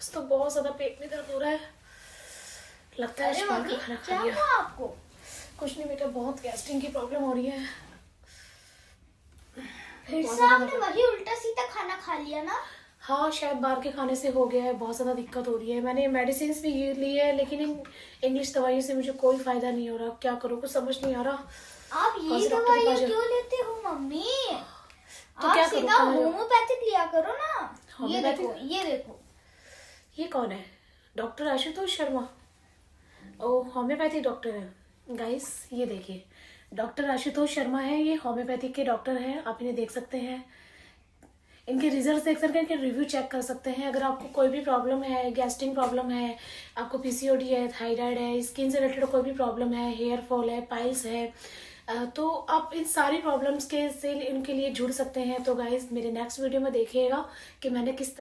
आज तो बहुत ज्यादा पेट में दर्द हो रहा है, लगता है अरे शाम मम्मी का खाना क्या खा लिया। हुआ आपको? कुछ नहीं बेटा, बहुत गैस्ट्रिक की प्रॉब्लम हो रही है। फिर बहुत से ज्यादा आपने वही उल्टा सीधा खाना खा लिया ना? हाँ, शायद बाहर के खाने से हो गया है, बहुत ज़्यादा दिक्कत हो रही है। मैंने मेडिसिन भी ये ली है, लेकिन इन इंग्लिश दवाइयों से मुझे कोई फायदा नहीं हो रहा। क्या करूँ, कुछ समझ नहीं आ रहा। आप कौन ये से डॉक्टर के पास दवाइयाँ जाऊँ? क्यों लेते हो मम्मी? तो आप क्या करूँ, सीधा कहाँ जाऊँ? होम्योपैथिक लिया करो ना। ये होम्योपैथिक? देखो ये देखो। ये कौन है? डॉक्टर आशुतोष शर्मा? ओ, होम्योपैथिक डॉक्टर है गाइस। ये देखिए, डॉक्टर आशुतोष शर्मा है, ये होम्योपैथिक के डॉक्टर हैं। आप इन्हें देख सकते हैं, इनके रिजल्ट देख करके इनके रिव्यू चेक कर सकते हैं। अगर आपको कोई भी प्रॉब्लम है, गैस्ट्रिक प्रॉब्लम है, आपको पीसीओडी है, थायराइड है, स्किन से रिलेटेड कोई भी प्रॉब्लम है, हेयर फॉल है, पाइल्स है, तो आप इन सारी प्रॉब्लम्स के से इनके लिए जुड़ सकते हैं। तो गाइज मेरे नेक्स्ट वीडियो में देखिएगा कि मैंने किस